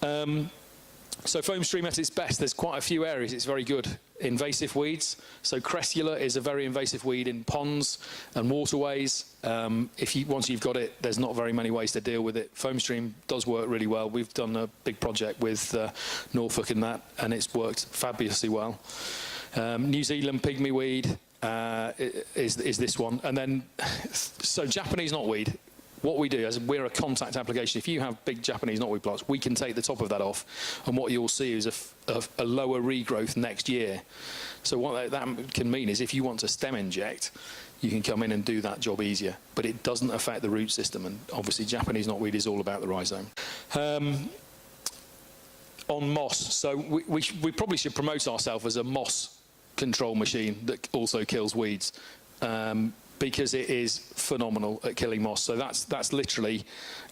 So Foamstream at its best, there's quite a few areas it's very good. Invasive weeds. So cressula is a very invasive weed in ponds and waterways. Once you've got it, there's not very many ways to deal with it. Foamstream does work really well. We've done a big project with Norfolk and that, and it's worked fabulously well. New Zealand pygmy weed is this one. And then, so Japanese knotweed. What we do is we're a contact application. If you have big Japanese knotweed plants, we can take the top of that off, and what you'll see is a lower regrowth next year. So what that can mean is if you want to stem inject, you can come in and do that job easier, but it doesn't affect the root system, and obviously Japanese knotweed is all about the rhizome. On moss, so we probably should promote ourselves as a moss control machine that also kills weeds. Because it is phenomenal at killing moss. So that's literally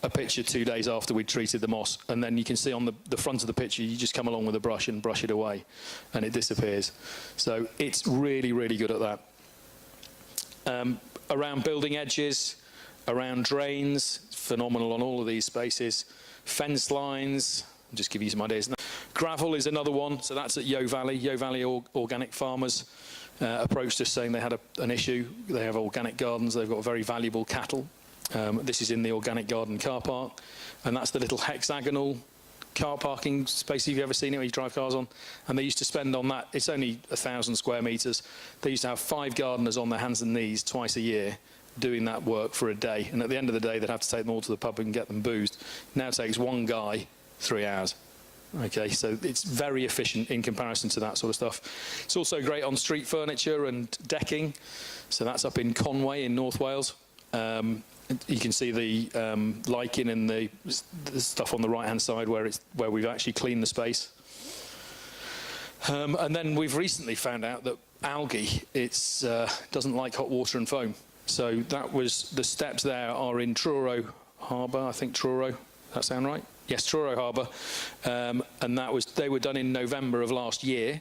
a picture 2 days after we treated the moss, and then you can see on the front of the picture, you just come along with a brush and brush it away, and it disappears. So it's really, really good at that. Around building edges, around drains, phenomenal on all of these spaces. Fence lines, I'll just give you some ideas. Gravel is another one, so that's at Yo Valley. Yo Valley Organic Farmers approached us saying they had an issue. They have organic gardens, they've got very valuable cattle. This is in the organic garden car park, and that's the little hexagonal car parking space. Have you ever seen it where you drive cars on? And they used to spend on that, it's only 1,000 square meters. They used to have 5 gardeners on their hands and knees twice a year doing that work for a day, and at the end of the day they'd have to take them all to the pub and get them boozed. Now it takes one guy 3 hours. Okay, so it's very efficient in comparison to that sort of stuff. It's also great on street furniture and decking. So that's up in Conway in North Wales. You can see the lichen and the stuff on the right-hand side where we've actually cleaned the space. And then we've recently found out that algae doesn't like hot water and foam. So that was the steps there are in Truro Harbour, I think Truro. Does that sound right? Yes, Truro Harbour, and they were done in November of last year,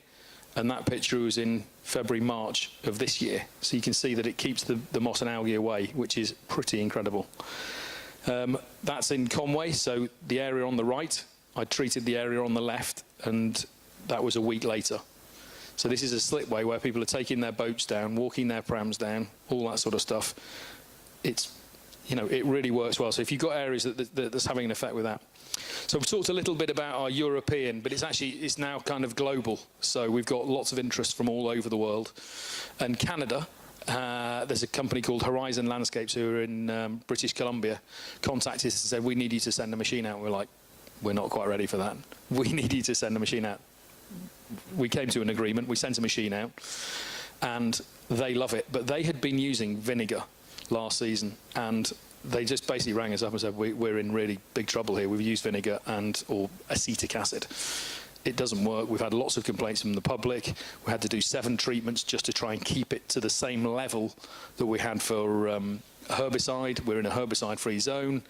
and that picture was in February, March of this year. So you can see that it keeps the moss and algae away, which is pretty incredible. That's in Conway, so the area on the right, I treated the area on the left, and that was a week later. So this is a slipway where people are taking their boats down, walking their prams down, all that sort of stuff. It really works well. So if you've got areas that's having an effect with that. So we've talked a little bit about our European, but it's now kind of global. So we've got lots of interest from all over the world. And Canada, there's a company called Horizon Landscapes who are in British Columbia, contacted us and said, we need you to send a machine out. We're like, we're not quite ready for that. We need you to send a machine out. We came to an agreement, we sent a machine out, and they love it. But they had been using vinegar last season, and they just basically rang us up and said, we're in really big trouble here. We've used vinegar or acetic acid. It doesn't work. We've had lots of complaints from the public. We had to do 7 treatments just to try and keep it to the same level that we had for herbicide. We're in a herbicide-free zone.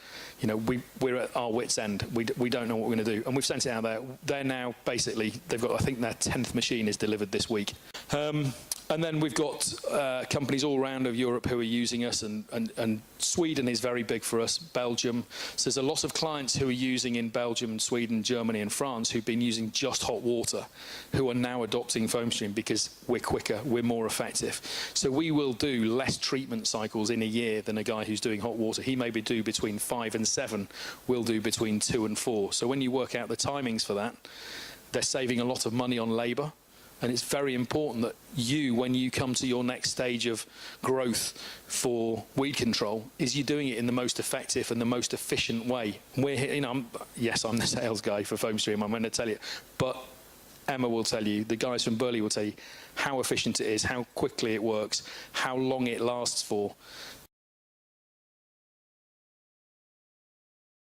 We're at our wit's end. We don't know what we're going to do. And we've sent it out there. They're now basically, they've got, I think their 10th machine is delivered this week. And then we've got companies all around of Europe who are using us, and Sweden is very big for us, Belgium. So there's a lot of clients who are using in Belgium, Sweden, Germany and France who've been using just hot water, who are now adopting Foamstream because we're quicker, we're more effective. So we will do less treatment cycles in a year than a guy who's doing hot water. He maybe do between 5 and 7, we'll do between 2 and 4. So when you work out the timings for that, they're saving a lot of money on labour. And it's very important that when you come to your next stage of growth for weed control, is you're doing it in the most effective and the most efficient way. We're here, I'm the sales guy for Foamstream, I'm going to tell you, but Emma will tell you, the guys from Burley will tell you how efficient it is, how quickly it works, how long it lasts for.